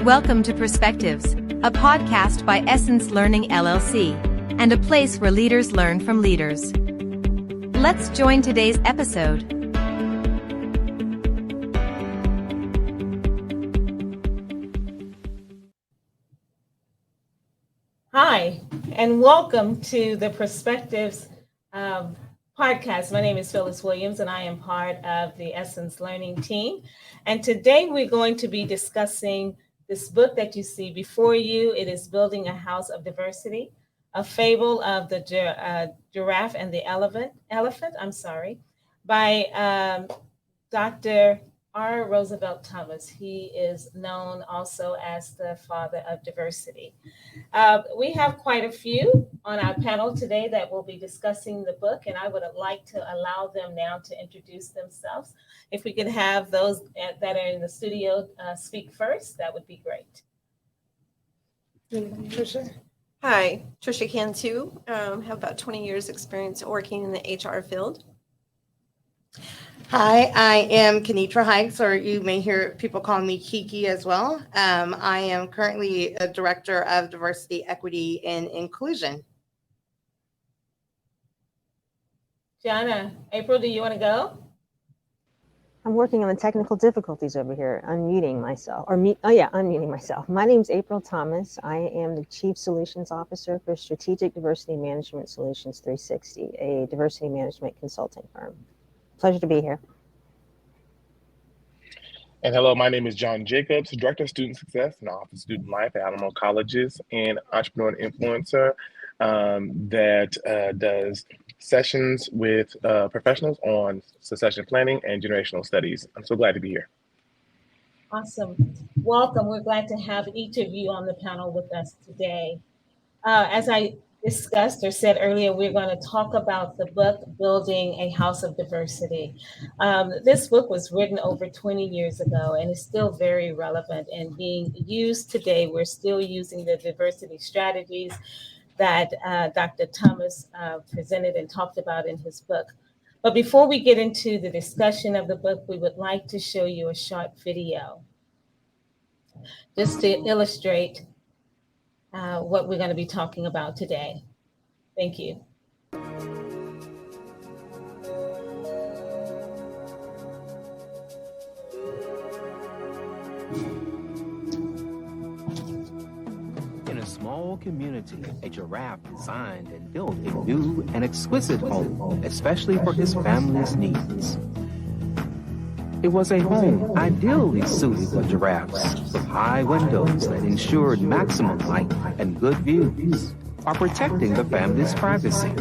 Welcome to Perspectives, a podcast by Essence Learning LLC, and a place where leaders learn from leaders. Let's join today's episode. Hi, and welcome to the Perspectives podcast. My name is Phyllis Williams, and I am part of the Essence Learning team. And today we're going to be discussing this book that you see before you. It is Building a House of Diversity, a fable of the giraffe and the elephant, by Dr. Roosevelt Thomas. He is known also as the father of diversity. We have quite a few on our panel today that will be discussing the book, and I would like to allow them now to introduce themselves. If we could have those that are in the studio speak first, that would be great. Trisha. Hi, Trisha Cantu. Have about 20 years experience working in the HR field. Hi, I am Kenitra Hikes, or you may hear people call me Kiki as well. I am currently a Director of Diversity, Equity, and Inclusion. Jana, April, do you want to go? I'm working on the technical difficulties over here, unmuting myself. My name is April Thomas. I am the Chief Solutions Officer for Strategic Diversity Management Solutions 360, a diversity management consulting firm. Pleasure to be here. And hello, my name is John Jacobs, Director of Student Success and Office of Student Life at Alamo Colleges, and entrepreneur and influencer that does sessions with professionals on succession planning and generational studies. I'm so glad to be here. Awesome. Welcome. We're glad to have each of you on the panel with us today. As I discussed or said earlier, we're going to talk about the book, Building a House of Diversity. This book was written over 20 years ago and is still very relevant and being used today. We're still using the diversity strategies that Dr. Thomas presented and talked about in his book. But before we get into the discussion of the book, we would like to show you a short video just to illustrate what we're going to be talking about today. Thank you. In a small community, a giraffe designed and built a new and exquisite home, especially for his family's needs. It was a home ideally suited for giraffes, with high windows that ensured maximum light and good views, while protecting the family's privacy.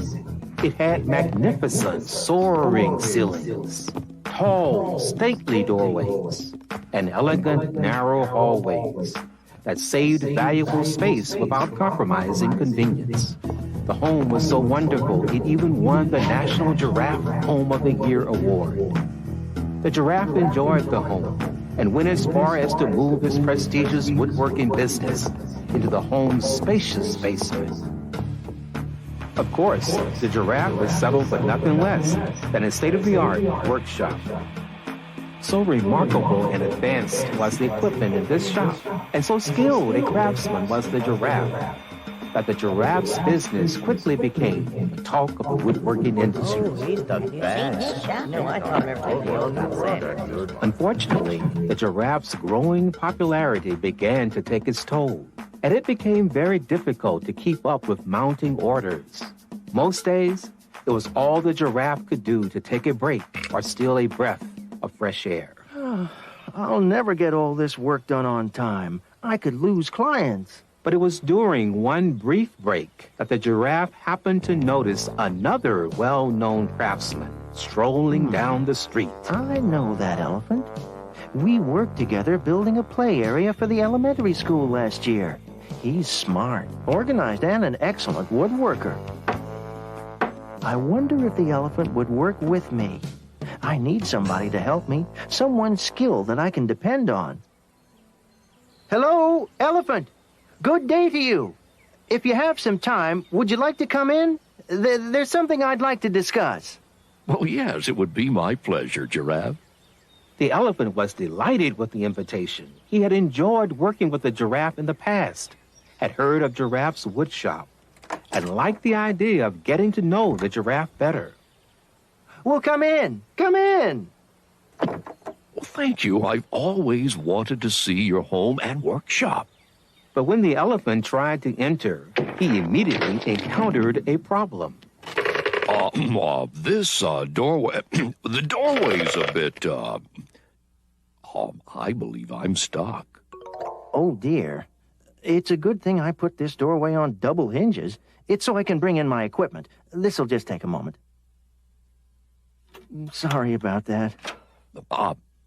It had magnificent, soaring ceilings, tall, stately doorways, and elegant, narrow hallways that saved valuable space without compromising convenience. The home was so wonderful, it even won the National Giraffe Home of the Year award. The giraffe enjoyed the home and went as far as to move his prestigious woodworking business into the home's spacious basement. Of course, the giraffe was settled for nothing less than a state-of-the-art workshop. So remarkable and advanced was the equipment in this shop, and so skilled a craftsman was the giraffe, that the giraffe's business quickly became the talk of the woodworking industry. Oh, he's the best. No, I thought everything. Unfortunately, the giraffe's growing popularity began to take its toll, and it became very difficult to keep up with mounting orders. Most days, it was all the giraffe could do to take a break or steal a breath of fresh air. I'll never get all this work done on time. I could lose clients. But it was during one brief break that the giraffe happened to notice another well-known craftsman strolling down the street. I know that elephant. We worked together building a play area for the elementary school last year. He's smart, organized, and an excellent woodworker. I wonder if the elephant would work with me. I need somebody to help me, someone skilled that I can depend on. Hello, elephant. Good day to you. If you have some time, would you like to come in? There's something I'd like to discuss. Well, yes, it would be my pleasure, Giraffe. The elephant was delighted with the invitation. He had enjoyed working with the giraffe in the past, had heard of Giraffe's wood shop, and liked the idea of getting to know the giraffe better. Well, come in. Come in. Well, thank you. I've always wanted to see your home and workshop. But when the elephant tried to enter, he immediately encountered a problem. This doorway, the doorway's a bit, I believe I'm stuck. Oh, dear. It's a good thing I put this doorway on double hinges. It's so I can bring in my equipment. This'll just take a moment. Sorry about that.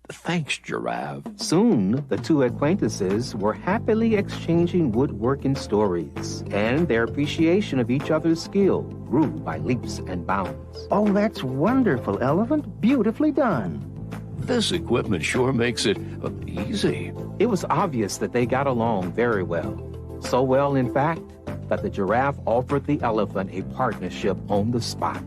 Thanks, Giraffe. Soon, the two acquaintances were happily exchanging woodworking stories, and their appreciation of each other's skill grew by leaps and bounds. Oh, that's wonderful, Elephant. Beautifully done. This equipment sure makes it easy. It was obvious that they got along very well. So well, in fact, that the giraffe offered the elephant a partnership on the spot.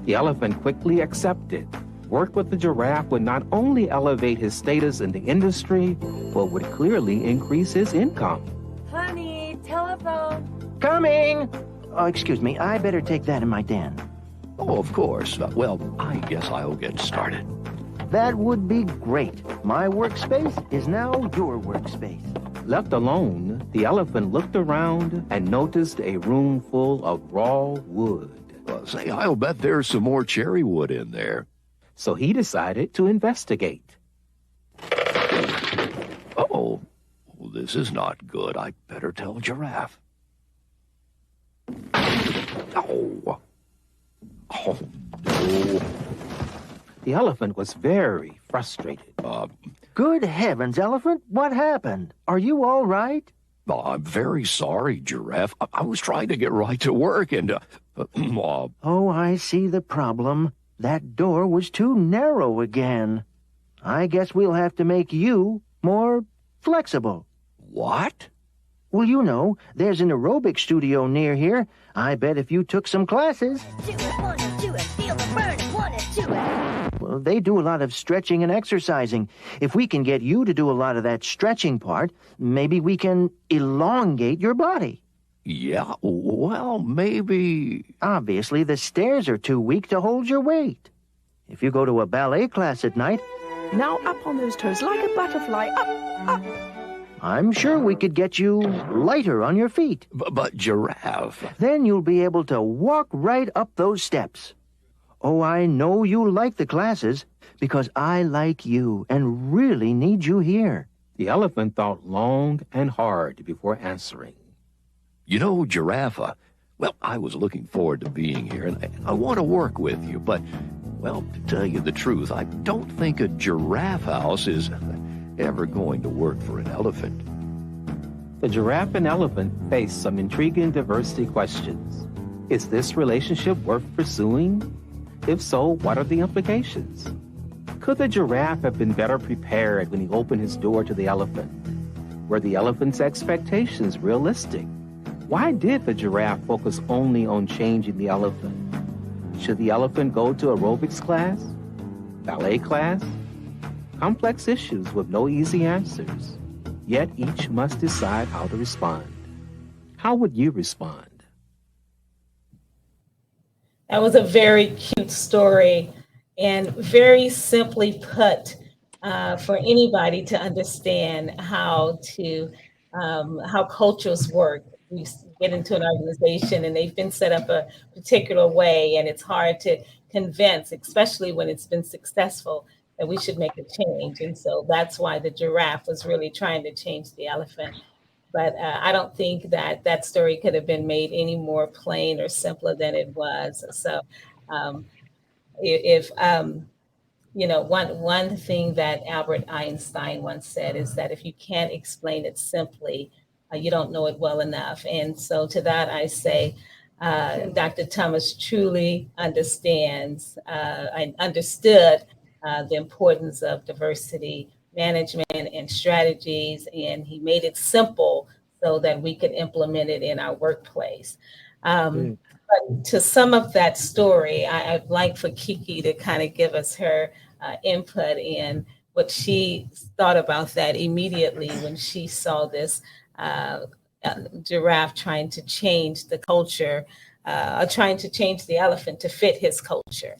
The elephant quickly accepted. Work with the giraffe would not only elevate his status in the industry, but would clearly increase his income. Honey, telephone. Coming! Oh, excuse me. I better take that in my den. Oh, of course. Well, I guess I'll get started. That would be great. My workspace is now your workspace. Left alone, the elephant looked around and noticed a room full of raw wood. Say, I'll bet there's some more cherry wood in there. So he decided to investigate. Uh-oh. This is not good. I better tell Giraffe. Oh. Oh, no. The elephant was very frustrated. Good heavens, Elephant. What happened? Are you all right? I'm very sorry, Giraffe. I was trying to get right to work and... Oh, I see the problem. That door was too narrow again. I guess we'll have to make you more flexible. What? Well, you know, there's an aerobic studio near here. I bet if you took some classes... Do it, wanna do it, feel the burn, wanna do it. Well, they do a lot of stretching and exercising. If we can get you to do a lot of that stretching part, maybe we can elongate your body. Yeah, well, maybe... Obviously, the stairs are too weak to hold your weight. If you go to a ballet class at night... Now up on those toes like a butterfly, up, up. I'm sure we could get you lighter on your feet. But Giraffe... Then you'll be able to walk right up those steps. Oh, I know you like the classes, because I like you and really need you here. The elephant thought long and hard before answering. You know, Giraffe, well, I was looking forward to being here, and I want to work with you, but, well, to tell you the truth, I don't think a giraffe house is ever going to work for an elephant. The giraffe and elephant faced some intriguing diversity questions. Is this relationship worth pursuing? If so, what are the implications? Could the giraffe have been better prepared when he opened his door to the elephant? Were the elephant's expectations realistic? Why did the giraffe focus only on changing the elephant? Should the elephant go to aerobics class? Ballet class? Complex issues with no easy answers. Yet each must decide how to respond. How would you respond? That was a very cute story and very simply put for anybody to understand how cultures work. We get into an organization and they've been set up a particular way, and it's hard to convince, especially when it's been successful, that we should make a change. And so that's why the giraffe was really trying to change the elephant. But I don't think that story could have been made any more plain or simpler than it was. So one thing that Albert Einstein once said is that if you can't explain it simply, you don't know it well enough. And so to that, I say, Dr. Thomas truly understands and understood the importance of diversity management and strategies, and he made it simple so that we could implement it in our workplace. But to sum up that story, I'd like for Kiki to kind of give us her input in what she thought about that immediately when she saw this giraffe trying to change the culture, trying to change the elephant to fit his culture.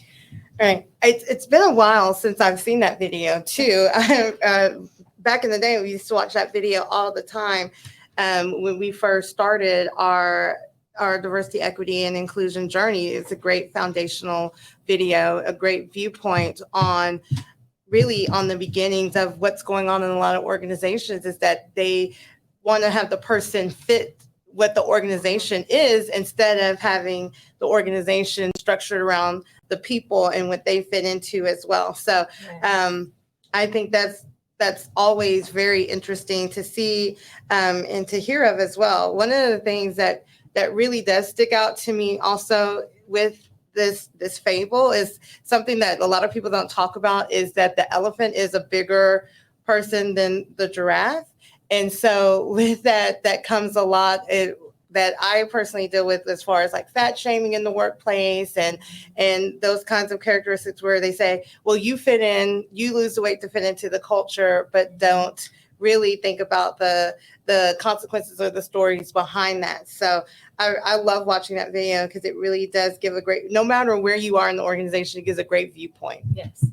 Right. It's been a while since I've seen that video too. Back in the day, we used to watch that video all the time when we first started our diversity, equity, and inclusion journey. It's a great foundational video, a great viewpoint on really on the beginnings of what's going on in a lot of organizations, is that they want to have the person fit what the organization is instead of having the organization structured around the people and what they fit into as well. So I think that's always very interesting to see and to hear of as well. One of the things that really does stick out to me also with this fable is something that a lot of people don't talk about, is that the elephant is a bigger person than the giraffe. And so with that comes a lot that I personally deal with as far as like fat shaming in the workplace and those kinds of characteristics where they say, well, you fit in, you lose the weight to fit into the culture, but don't really think about the consequences or the stories behind that. So I love watching that video because it really does give a great, no matter where you are in the organization, it gives a great viewpoint. Yes.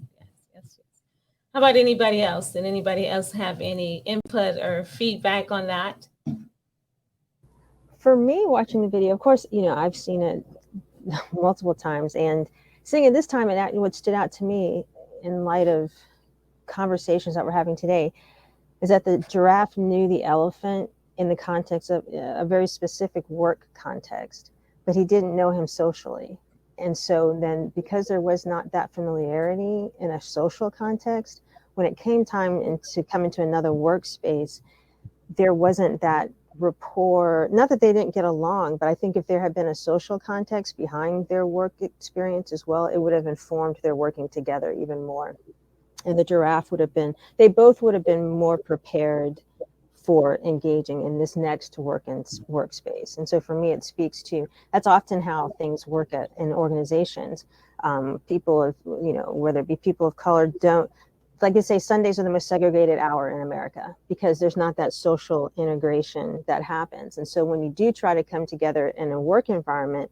How about anybody else? Did anybody else have any input or feedback on that? For me, watching the video, of course, I've seen it multiple times, and seeing it this time, what stood out to me in light of conversations that we're having today is that the giraffe knew the elephant in the context of a very specific work context, but he didn't know him socially. And so then, because there was not that familiarity in a social context, when it came time to come into another workspace, there wasn't that rapport. Not that they didn't get along, but I think if there had been a social context behind their work experience as well, it would have informed their working together even more. And the giraffe they both would have been more prepared for engaging in this next workspace. And so for me, it speaks to, that's often how things work in organizations. People of, whether it be people of color, like they say, Sundays are the most segregated hour in America because there's not that social integration that happens. And so when you do try to come together in a work environment,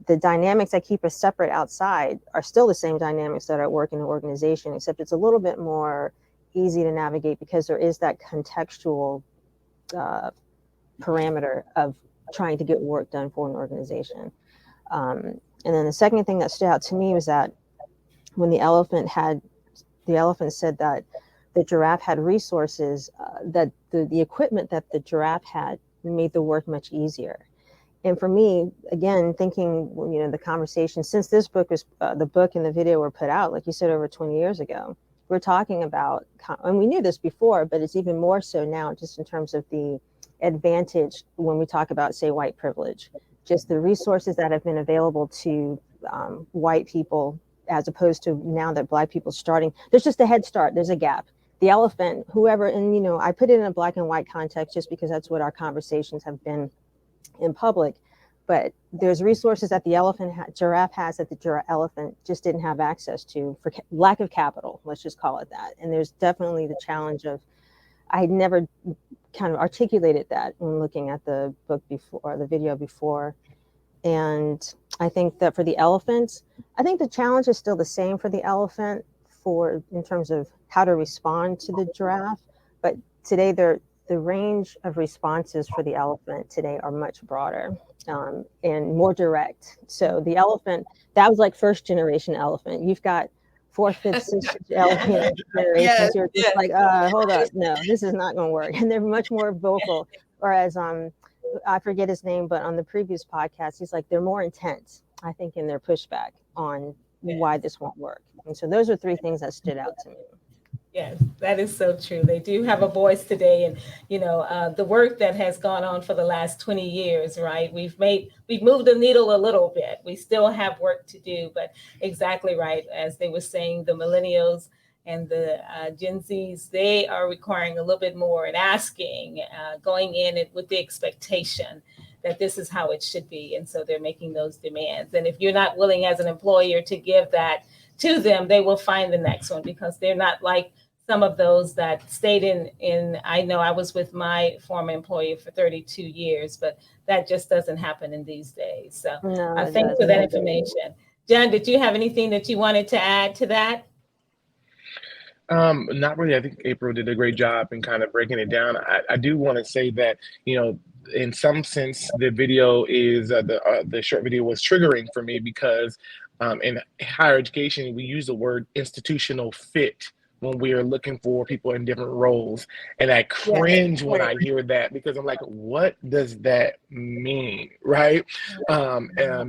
the dynamics that keep us separate outside are still the same dynamics that are at work in an organization, except it's a little bit more easy to navigate because there is that contextual parameter of trying to get work done for an organization. And then the second thing that stood out to me was that when the elephant said that the giraffe had resources, that the equipment that the giraffe had made the work much easier. And for me, again, thinking, the conversation, since this book was, the book and the video were put out, like you said, over 20 years ago, we're talking about, and we knew this before, but it's even more so now, just in terms of the advantage when we talk about, say, white privilege, just the resources that have been available to white people, as opposed to now that Black people starting, there's just a head start, there's a gap. The elephant, whoever, and I put it in a black and white context just because that's what our conversations have been in public, but there's resources that the giraffe has that the elephant just didn't have access to for lack of capital, let's just call it that. And there's definitely the challenge of, I had never kind of articulated that when looking at the book before, or the video before. And I think that for the elephants, I think the challenge is still the same for the elephant in terms of how to respond to the giraffe, but today the range of responses for the elephant today are much broader and more direct. So the elephant, that was like first generation elephant. You've got fourth, fifth, sixth elephant generations who are just like, hold up, no, this is not going to work. And they're much more vocal. Whereas I forget his name, but on the previous podcast, he's like, they're more intense, I think, in their pushback on why this won't work. And so those are three things that stood out to me. Yes, that is so true. They do have a voice today, and the work that has gone on for the last 20 years, right? We've moved the needle a little bit. We still have work to do, but exactly right, as they were saying, the millennials and the Gen Zs, they are requiring a little bit more and asking, going in with the expectation that this is how it should be, and so they're making those demands. And if you're not willing as an employer to give that to them, they will find the next one because they're not like some of those that stayed in, I know I was with my former employer for 32 years, but that just doesn't happen in these days. So No, it thanks for doesn't. that information. John, did you have anything that you wanted to add to that? Not really. I think April did a great job in kind of breaking it down. I do want to say that, in some sense, the video is the short video was triggering for me because in higher education, we use the word institutional fit when we are looking for people in different roles. And I cringe when I hear that because I'm like, what does that mean? Right?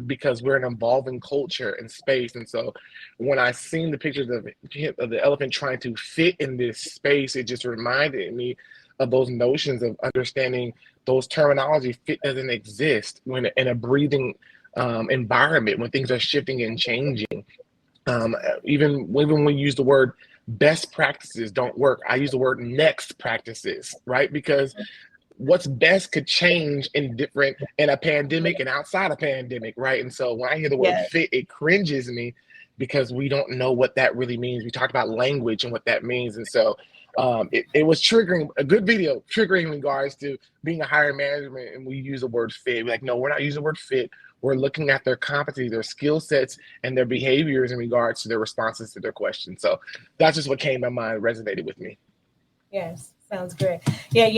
Because we're an evolving culture and space. And so when I seen the pictures of the elephant trying to fit in this space, it just reminded me of those notions of understanding those terminology. Fit doesn't exist when in a breathing environment, when things are shifting and changing. Even when we use the word best practices don't work, I use the word next practices, right? Because what's best could change in a pandemic and outside a pandemic, right? And so when I hear the word fit, it cringes me because we don't know what that really means. We talked about language and what that means. And so it was triggering, a good video, triggering in regards to being a higher management, and we use the word fit. We're like, no, we're not using the word fit. We're looking at their competency, their skill sets, and their behaviors in regards to their responses to their questions. So that's just what came to mind, resonated with me. Yes, sounds good. Yeah,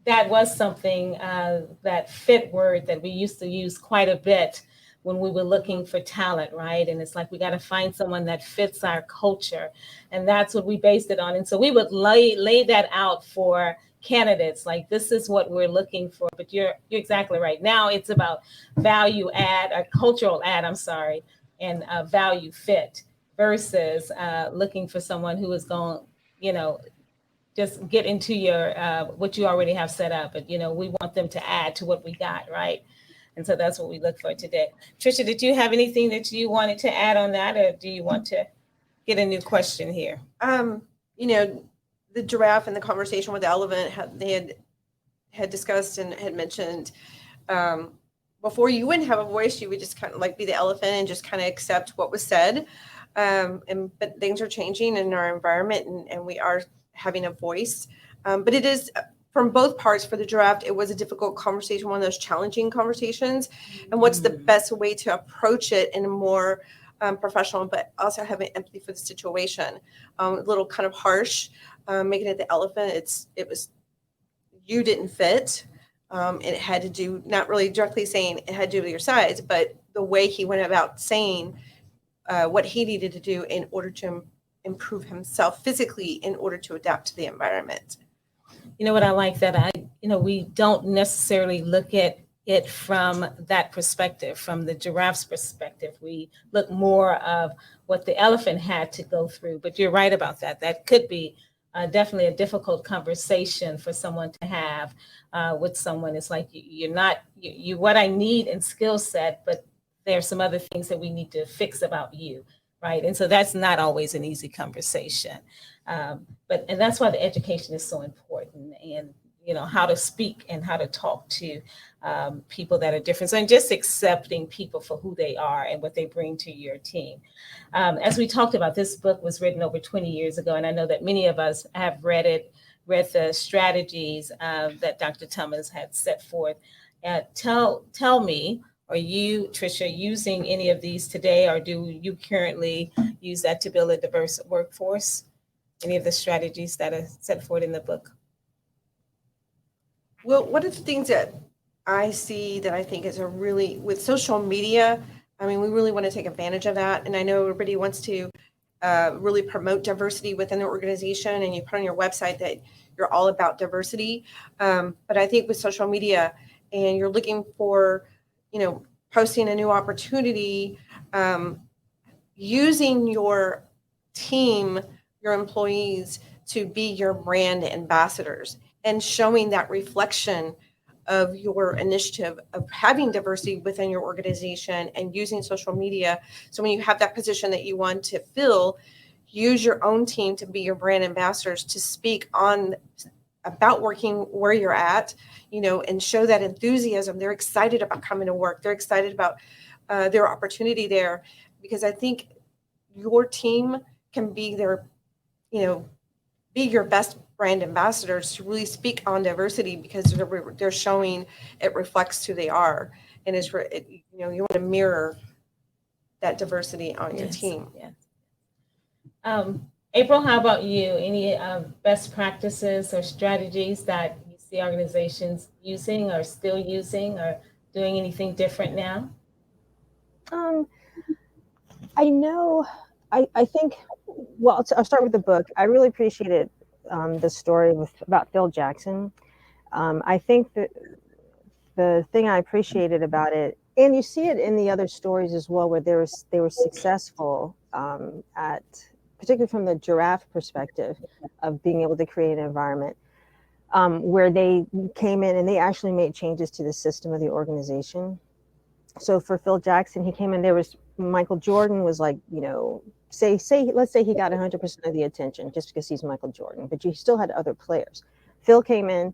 that was something, that fit word that we used to use quite a bit when we were looking for talent, right? And it's like, we got to find someone that fits our culture. And that's what we based it on. And so we would lay that out for candidates, like, this is what we're looking for. But you're exactly right. Now it's about value add, a cultural add, and value fit versus looking for someone who is going, just get into your what you already have set up. But we want them to add to what we got, right? And so that's what we look for today. Trisha, did you have anything that you wanted to add on that, or do you want to get a new question here? The giraffe and the conversation with the elephant, they had discussed and had mentioned before, you wouldn't have a voice. You would just kind of like be the elephant and just kind of accept what was said. But things are changing in our environment, and we are having a voice. But it is, from both parts, for the giraffe, it was a difficult conversation, one of those challenging conversations. And what's the best way to approach it in a more professional, but also having empathy for the situation? A little kind of harsh, making it the elephant. It was, you didn't fit. It had to do, not really directly saying it had to do with your size, but the way he went about saying what he needed to do in order to improve himself physically in order to adapt to the environment. You know what I like that we don't necessarily look at it from that perspective, from the giraffe's perspective. We look more of what the elephant had to go through. But you're right about that. That could be definitely a difficult conversation for someone to have with someone. It's like, you're not you what I need in skill set, but there's some other things that we need to fix about you, right? And so that's not always an easy conversation. And that's why the education is so important, and how to speak and how to talk to people that are different. So, and just accepting people for who they are and what they bring to your team. As we talked about, this book was written over 20 years ago, and I know that many of us have read the strategies that Dr. Thomas had set forth. Tell me, are you, Trisha, using any of these today, or do you currently use that to build a diverse workforce? Any of the strategies that are set forth in the book? Well, one of the things that I see that I think is with social media, I mean, we really want to take advantage of that. And I know everybody wants to really promote diversity within their organization, and you put on your website that you're all about diversity. But I think with social media, and you're looking for, posting a new opportunity, using your team, your employees, to be your brand ambassadors, and showing that reflection of your initiative of having diversity within your organization, and using social media. So when you have that position that you want to fill, use your own team to be your brand ambassadors, to speak about working where you're at, and show that enthusiasm. They're excited about coming to work. They're excited about their opportunity there, because I think your team can be their be your best brand ambassadors to really speak on diversity, because they're showing it reflects who they are, and you want to mirror that diversity on your team. Yes. April, how about you? Any best practices or strategies that you see organizations using or still using or doing anything different now? I think, well, I'll start with the book. I really appreciated the story about Phil Jackson. I think that the thing I appreciated about it, and you see it in the other stories as well, where they were successful particularly from the giraffe perspective of being able to create an environment where they came in and they actually made changes to the system of the organization. So for Phil Jackson, he came in, there was Michael Jordan was like, let's say he got 100% of the attention just because he's Michael Jordan, but you still had other players. Phil came in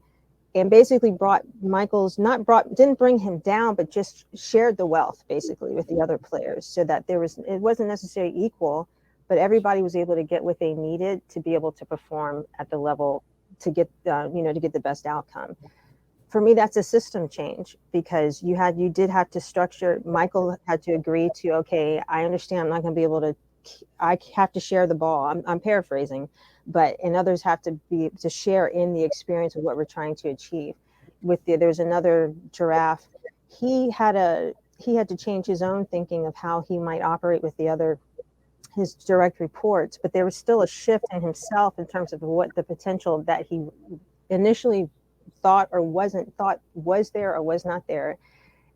and basically didn't bring him down, but just shared the wealth basically with the other players, so that it wasn't necessarily equal, but everybody was able to get what they needed to be able to perform at the level to get the best outcome. For me, that's a system change, because you did have to structure. Michael had to agree to, okay, I understand I'm not going to be able to, I have to share the ball. I'm paraphrasing, and others have to share in the experience of what we're trying to achieve. There's another giraffe. He had to change his own thinking of how he might operate with his direct reports, but there was still a shift in himself in terms of what the potential that he initially thought was there or was not there.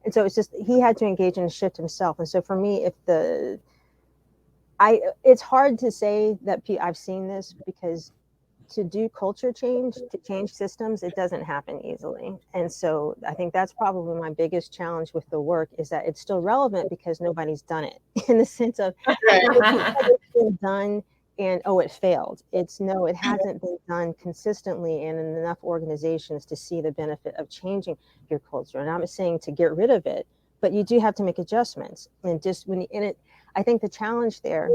And so it's just, he had to engage in a shift himself. And so for me, it's hard to say that I've seen this, because to do culture change, to change systems, it doesn't happen easily. And so I think that's probably my biggest challenge with the work, is that it's still relevant because nobody's done it, in the sense of it's been done and it failed. It hasn't been done consistently and in enough organizations to see the benefit of changing your culture. And I'm not saying to get rid of it, but you do have to make adjustments. And just I think the challenge there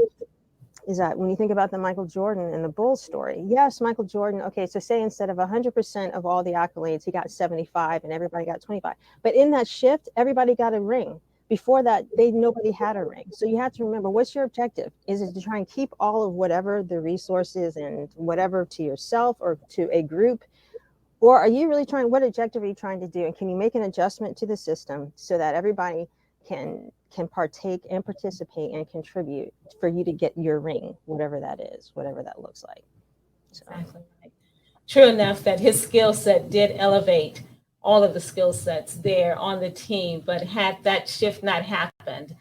is that when you think about the Michael Jordan and the Bulls story, yes, Michael Jordan, okay, so say instead of 100% of all the accolades, he got 75 and everybody got 25. But in that shift, everybody got a ring. Before that, nobody had a ring. So you have to remember, what's your objective? Is it to try and keep all of whatever the resources and whatever to yourself or to a group? Or are you really what objective are you trying to do? And can you make an adjustment to the system so that everybody can partake and participate and contribute for you to get your ring, whatever that is, whatever that looks like. So. Exactly right. True enough that his skill set did elevate all of the skill sets there on the team, but had that shift not happened,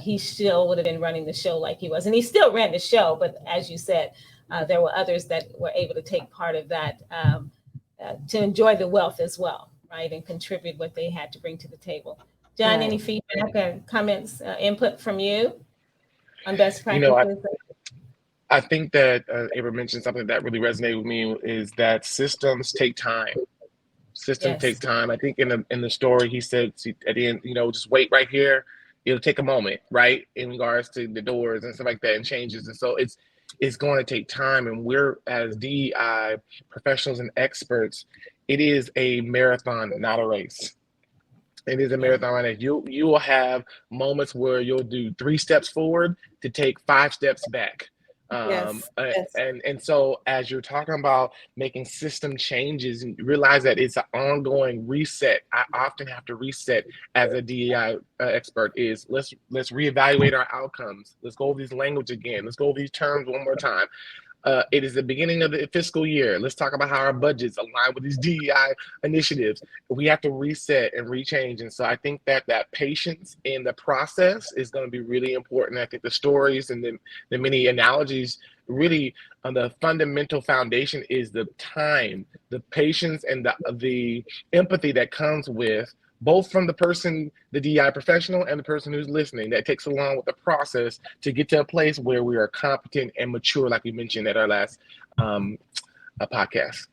he still would have been running the show like he was. And he still ran the show, but as you said, there were others that were able to take part of that to enjoy the wealth as well, right? And contribute what they had to bring to the table. John, any feedback or comments, input from you on best practices? I think that April mentioned something that really resonated with me, is that systems take time. Systems take time. I think in the story he said at the end, just wait right here. It'll take a moment, right? In regards to the doors and stuff like that and changes. And so it's going to take time. And we're, as DEI professionals and experts, it is a marathon, not a race. It is a marathon, and you will have moments where you'll do 3 steps forward to take 5 steps back. Yes. And so as you're talking about making system changes, and realize that it's an ongoing reset. I often have to reset as a DEI expert. Let's reevaluate our outcomes. Let's go over these language again. Let's go over these terms one more time. It is the beginning of the fiscal year. Let's talk about how our budgets align with these DEI initiatives. We have to reset and rechange. And so I think that patience in the process is going to be really important. I think the stories and the many analogies, really the fundamental foundation is the time, the patience, and the empathy that comes with both from the person, the DEI professional, and the person who's listening, that takes along with the process to get to a place where we are competent and mature, like we mentioned at our last podcast.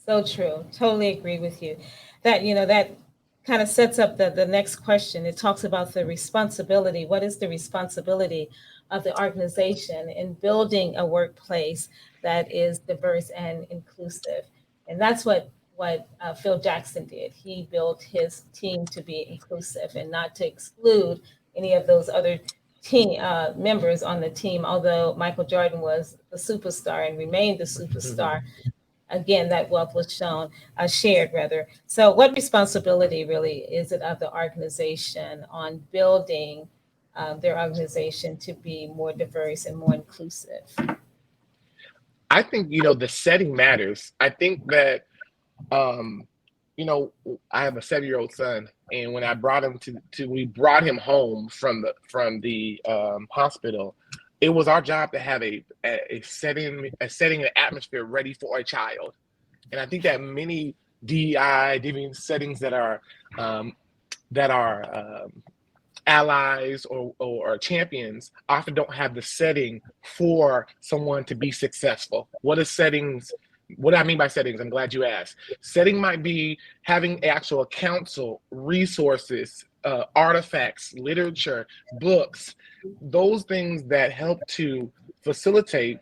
So true. Totally agree with you. That, that kind of sets up the next question. It talks about the responsibility. What is the responsibility of the organization in building a workplace that is diverse and inclusive. And that's what Phil Jackson did. He built his team to be inclusive and not to exclude any of those other team members on the team. Although Michael Jordan was the superstar and remained the superstar, again, that wealth was shared rather. So what responsibility really is it of the organization on building their organization to be more diverse and more inclusive? I think, the setting matters. I think that, I have a 7-year-old son, and when I brought him we brought him home from the hospital, it was our job to have a setting, an atmosphere ready for a child. And I think that many DEI settings that are allies or champions often don't have the setting for someone to be successful. What do I mean by settings? I'm glad you asked. Setting might be having actual counsel, resources, artifacts, literature, books, those things that help to facilitate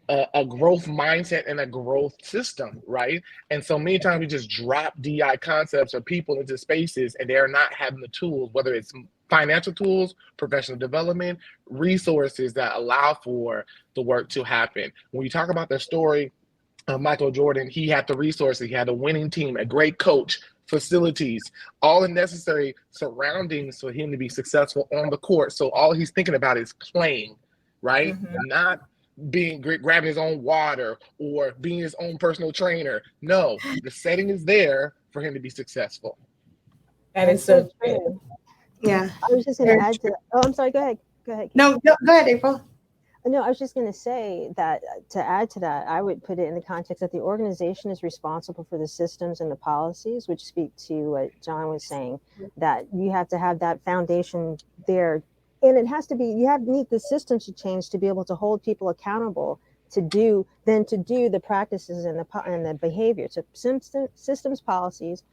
a growth mindset and a growth system, right? And so many times we just drop DI concepts or people into spaces and they're not having the tools, whether it's financial tools, professional development, resources that allow for the work to happen. When you talk about the story of Michael Jordan, he had the resources, he had a winning team, a great coach, facilities, all the necessary surroundings for him to be successful on the court. So all he's thinking about is playing, right? Not grabbing his own water or being his own personal trainer. No, the setting is there for him to be successful. That is so true. Yeah. I was just going to add to that. Oh, I'm sorry. Go ahead. No, go ahead, April. No, I was just going to say that to add to that, I would put it in the context that the organization is responsible for the systems and the policies, which speak to what John was saying, that you have to have that foundation there. And it has to be, need the systems to change to be able to hold people accountable to do the practices and the behavior. So systems policies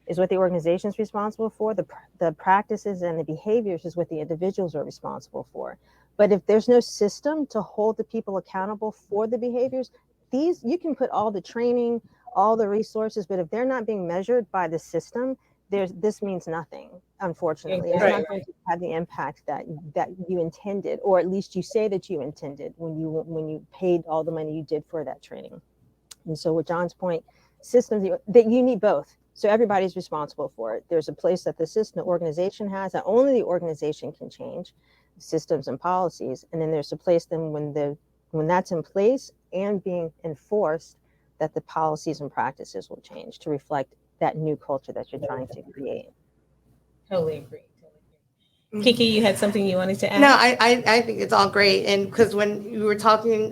is what the organization is responsible for. The practices and the behaviors is what the individuals are responsible for. But if there's no system to hold the people accountable for the behaviors, you can put all the training, all the resources, but if they're not being measured by the system, this means nothing, unfortunately. It's not going to have the impact that you intended, or at least you say that you intended when you paid all the money you did for that training. And so with John's point, systems, that you need both. So everybody's responsible for it. There's a place that the organization has that only the organization can change, systems and policies. And then there's a place then when that's in place and being enforced, that the policies and practices will change to reflect that new culture that you're trying to create. Totally agree. Kiki, you had something you wanted to add? No, I think it's all great. And because when you were talking,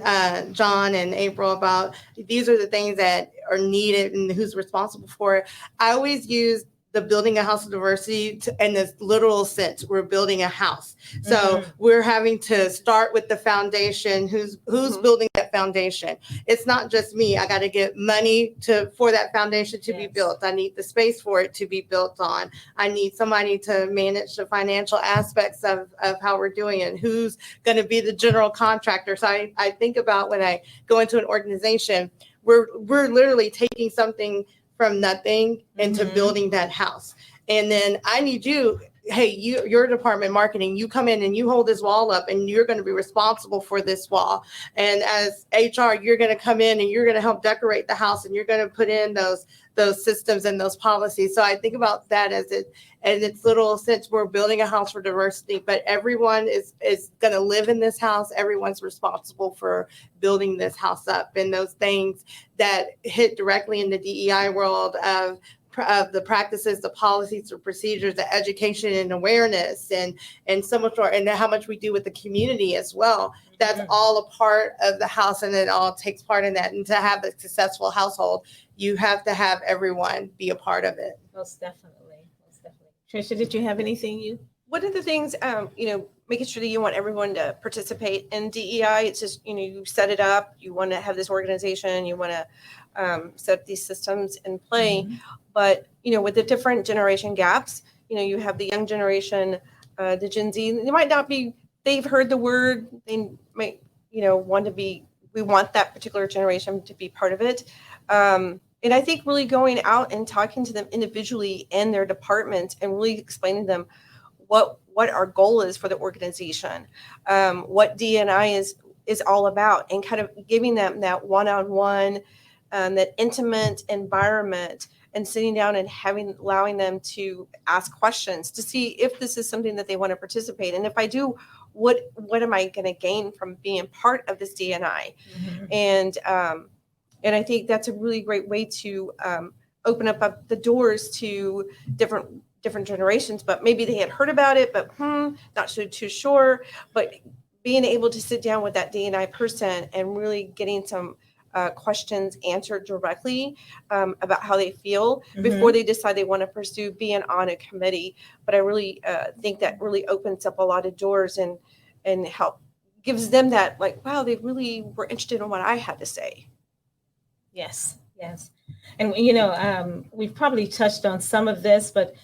John and April, about these are the things that are needed and who's responsible for it, I always use the building a house of diversity in this literal sense. We're building a house. So we're having to start with the foundation. Who's building that foundation? It's not just me. I got to get money for that foundation to be built. I need the space for it to be built on. I need somebody to manage the financial aspects of how we're doing it. Who's going to be the general contractor? So I think about when I go into an organization, we're literally taking something from nothing into building that house. And then I need you, hey, your department marketing, you come in and you hold this wall up and you're going to be responsible for this wall. And as HR, you're going to come in and you're going to help decorate the house and you're going to put in those systems and those policies. So I think about that as its little sense. We're building a house for diversity, but everyone is going to live in this house. Everyone's responsible for building this house up, and those things that hit directly in the DEI world of the practices, the policies, the procedures, the education and awareness, and so much more, and how much we do with the community as well. That's all a part of the house, and it all takes part in that. And to have a successful household, you have to have everyone be a part of it. Most definitely. Trisha, did you have anything One of the things, making sure that you want everyone to participate in DEI. It's just, you set it up, you want to have this organization, you want to set these systems in play. But, with the different generation gaps, you have the young generation, the Gen Z, they might not be they've heard the word, they might, want to be, we want that particular generation to be part of it. And I think really going out and talking to them individually in their departments and really explaining to them what our goal is for the organization, what D&I is all about, and kind of giving them that one-on-one, that intimate environment, and sitting down and allowing them to ask questions to see if this is something that they want to participate in. If I do, what am I going to gain from being part of this D&I? Mm-hmm. And I think that's a really great way to open up the doors to different generations, but maybe they had heard about it, but not too sure. But being able to sit down with that D&I person and really getting some questions answered directly about how they feel before they decide they want to pursue being on a committee. But I really think that really opens up a lot of doors and gives them that, like, wow, they really were interested in what I had to say. Yes. And, we've probably touched on some of this, but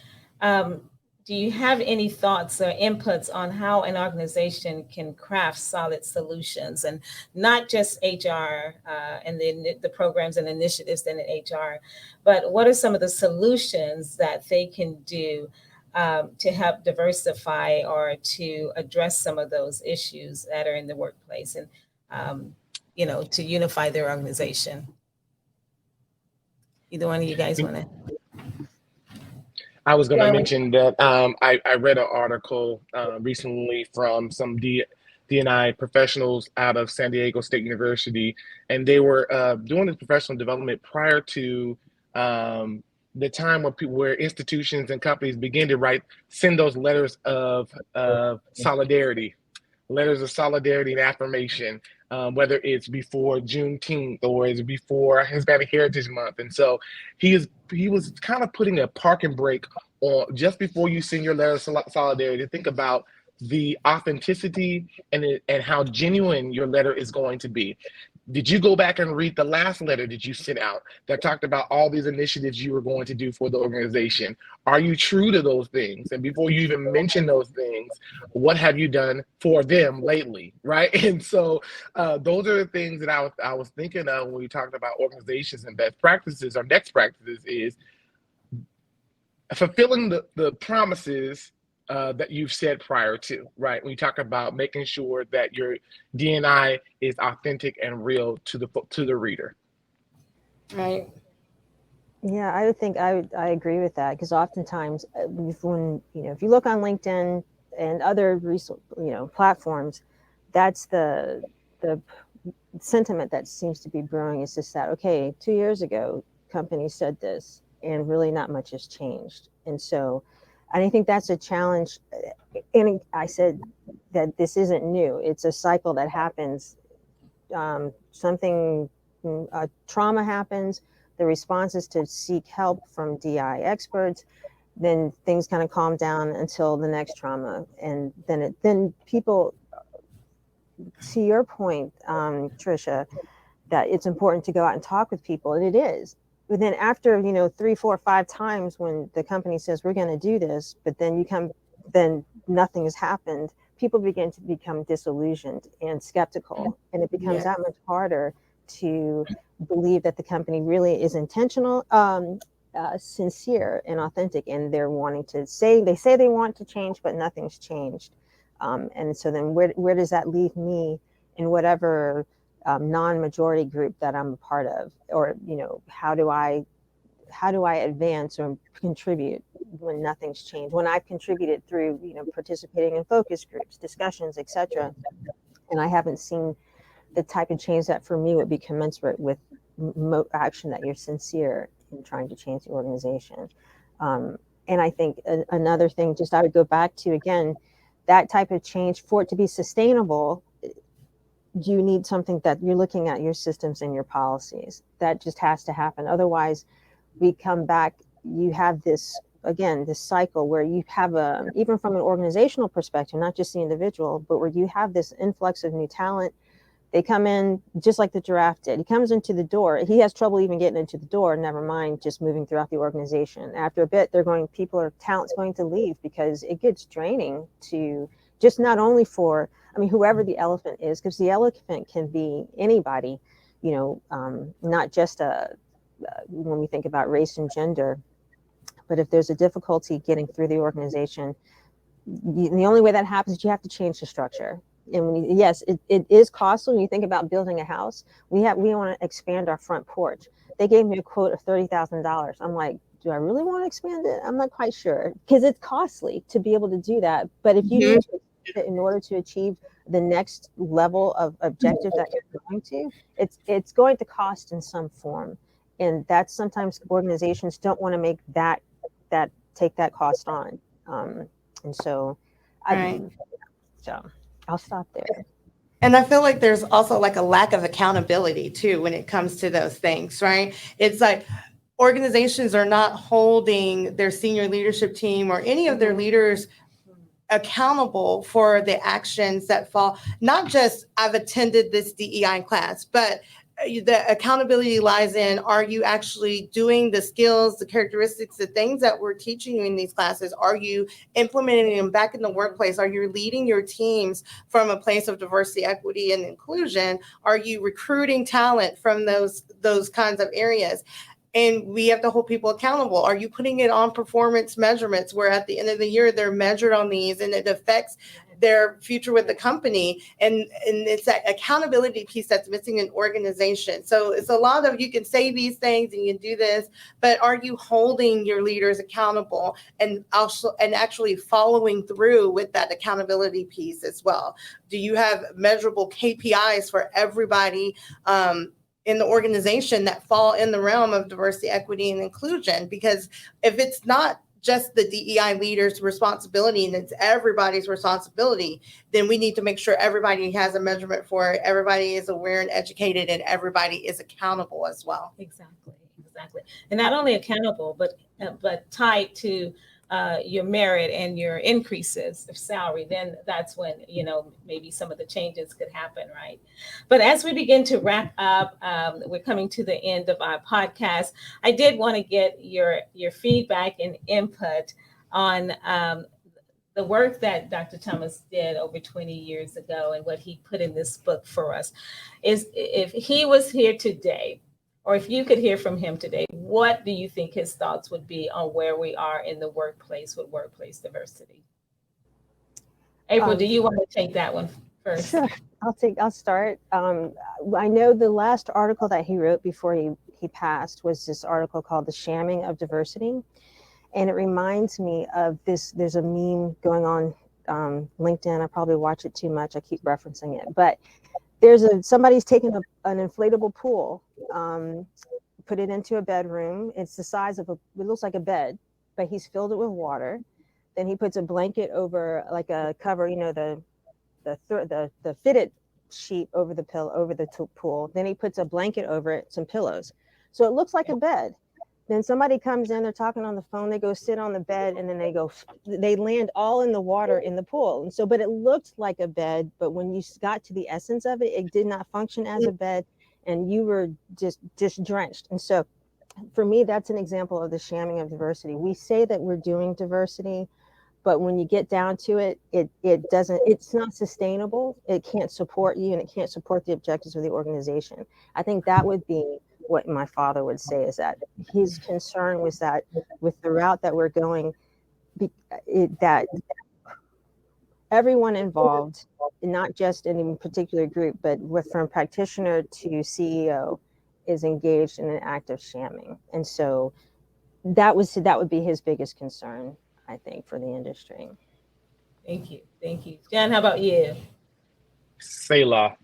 do you have any thoughts or inputs on how an organization can craft solid solutions, and not just HR and the programs and initiatives in HR, but what are some of the solutions that they can do to help diversify or to address some of those issues that are in the workplace, and, to unify their organization? Either one of you guys want to? I was going to mention that I read an article recently from some D&I professionals out of San Diego State University, and they were doing this professional development prior to the time where institutions and companies begin to send those letters of solidarity, and affirmation, whether it's before Juneteenth or it's before Hispanic Heritage Month. And so he was kind of putting a parking brake on just before you send your letter of solidarity to think about the authenticity and how genuine your letter is going to be. Did you go back and read the last letter that you sent out that talked about all these initiatives you were going to do for the organization? Are you true to those things? And before you even mention those things, what have you done for them lately, right? And so those are the things that I was thinking of when we talked about organizations and best practices. Or next practices is fulfilling the promises that you've said prior to, right? When you talk about making sure that your D&I is authentic and real to the reader. Right. Yeah, I would think I agree with that, because oftentimes when if you look on LinkedIn and other platforms, that's the sentiment that seems to be brewing. Is just that, okay, 2 years ago companies said this and really not much has changed. And so I think that's a challenge. And I said that this isn't new. It's a cycle that happens. Trauma happens. The response is to seek help from DI experts. Then things kind of calm down until the next trauma. And then people, to your point, Trisha, that it's important to go out and talk with people, and it is. But then after 3, 4, 5 times when the company says we're going to do this, but then then nothing has happened, people begin to become disillusioned and skeptical, and it becomes that much harder to believe that the company really is intentional, sincere, and authentic, and they're wanting to say they want to change, but nothing's changed. And so then where does that leave me in whatever non-majority group that I'm a part of? Or how do I advance or contribute when nothing's changed, when I've contributed through participating in focus groups, discussions, etc., and I haven't seen the type of change that for me would be commensurate with action that you're sincere in trying to change the organization. And I think another thing, just I would go back to, again, that type of change, for it to be sustainable, you need something that you're looking at your systems and your policies. That just has to happen. Otherwise, we come back, you have this, again, this cycle where you have even from an organizational perspective, not just the individual, but where you have this influx of new talent. They come in just like the giraffe did. He comes into the door. He has trouble even getting into the door, never mind just moving throughout the organization. After a bit, talent's going to leave, because it gets draining to just not only for, I mean, whoever the elephant is, because the elephant can be anybody, not just when we think about race and gender, but if there's a difficulty getting through the organization, the only way that happens is you have to change the structure. And yes, it is costly when you think about building a house. We want to expand our front porch. They gave me a quote of $30,000. I'm like, do I really want to expand it? I'm not quite sure, because it's costly to be able to do that. But if you need to, in order to achieve the next level of objective that you're going to, it's going to cost in some form. And that's sometimes organizations don't want to make that take that cost on. And so I'll stop there. And I feel like there's also like a lack of accountability too when it comes to those things, right? It's like organizations are not holding their senior leadership team or any of their leaders accountable for the actions that fall. Not just I've attended this DEI class, but the accountability lies in, are you actually doing the skills, the characteristics, the things that we're teaching you in these classes? Are you implementing them back in the workplace? Are you leading your teams from a place of diversity, equity, and inclusion? Are you recruiting talent from those kinds of areas? And we have to hold people accountable. Are you putting it on performance measurements where at the end of the year they're measured on these and it affects their future with the company? And it's that accountability piece that's missing in organization. So it's a lot of, you can say these things and you can do this, but are you holding your leaders accountable and also and actually following through with that accountability piece as well? Do you have measurable KPIs for everybody in the organization that fall in the realm of diversity, equity, and inclusion? Because if it's not just the DEI leader's responsibility and it's everybody's responsibility, then we need to make sure everybody has a measurement for it, everybody is aware and educated, and everybody is accountable as well. Exactly. And not only accountable, but tied to your merit and your increases of salary, then that's when, maybe some of the changes could happen, right? But as we begin to wrap up, we're coming to the end of our podcast. I did want to get your feedback and input on the work that Dr. Thomas did over 20 years ago and what he put in this book for us. Is if he was here today, or if you could hear from him today, what do you think his thoughts would be on where we are in the workplace with workplace diversity? April, do you want to take that one first? Sure, I'll start. I know the last article that he wrote before he passed was this article called The Shamming of Diversity. And it reminds me of this, there's a meme going on LinkedIn. I probably watch it too much. I keep referencing it, but somebody's taken an inflatable pool, put it into a bedroom. It's the size of it looks like a bed, but he's filled it with water. Then he puts a blanket over, like a cover, the fitted sheet over the pool. Then he puts a blanket over it, some pillows. So it looks like a bed. Then somebody comes in, they're talking on the phone, they go sit on the bed, and then they land all in the water in the pool. And so, but it looked like a bed, but when you got to the essence of it, it did not function as a bed, and you were just drenched. And so for me, that's an example of the shamming of diversity. We say that we're doing diversity, but when you get down to it, it's not sustainable. It can't support you, and it can't support the objectives of the organization. I think that would be what my father would say, is that his concern was that with the route that we're going, that everyone involved, not just in a particular group, but from practitioner to CEO, is engaged in an act of shamming. And so that would be his biggest concern, I think, for the industry. Thank you. John, how about you? Selah.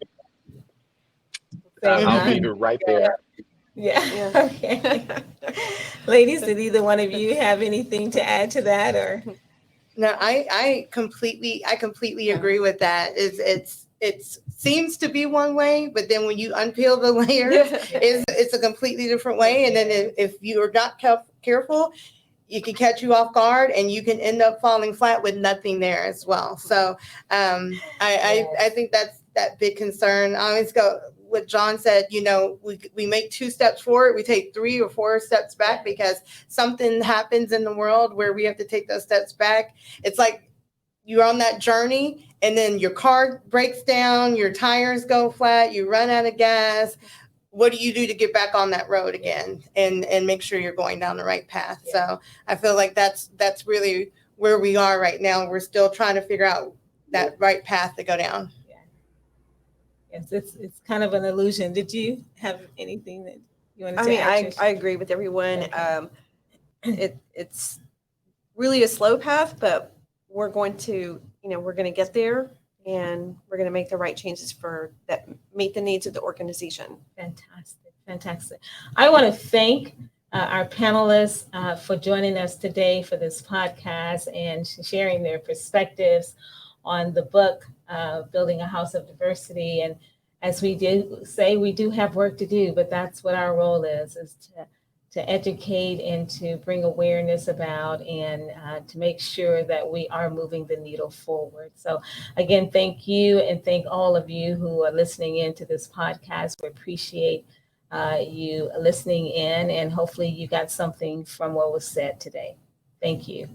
I'll leave it right there. Yeah. Okay. Ladies, did either one of you have anything to add to that, or? No, I completely agree with that. It seems to be one way, but then when you unpeel the layers, it's a completely different way. And then if you are not careful, it can catch you off guard, and you can end up falling flat with nothing there as well. So I think that's that big concern. I always go what John said, we make 2 steps forward, we take 3 or 4 steps back because something happens in the world where we have to take those steps back. It's like you're on that journey and then your car breaks down, your tires go flat, you run out of gas. What do you do to get back on that road again and make sure you're going down the right path? Yeah. So I feel like that's really where we are right now. We're still trying to figure out that right path to go down. Yes, it's kind of an illusion. Did you have anything that you wanted to I add? mean, Trisha? I agree with everyone. Okay. It's really a slow path, but we're going to, we're going to get there, and we're going to make the right changes that meet the needs of the organization. Fantastic. I want to thank our panelists for joining us today for this podcast and sharing their perspectives on the book, Building a House of Diversity. And as we did say, we do have work to do, but that's what our role is to educate and to bring awareness about and to make sure that we are moving the needle forward. So again, thank you, and thank all of you who are listening in to this podcast. We appreciate you listening in, and hopefully you got something from what was said today. Thank you.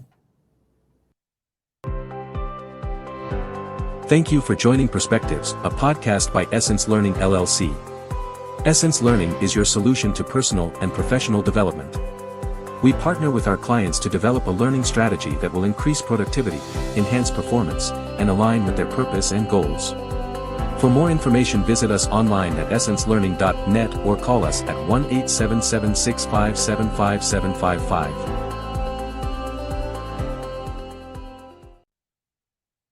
Thank you for joining Perspectives, a podcast by Essence Learning LLC. Essence Learning is your solution to personal and professional development. We partner with our clients to develop a learning strategy that will increase productivity, enhance performance, and align with their purpose and goals. For more information, visit us online at essencelearning.net or call us at 1-877-657-5755.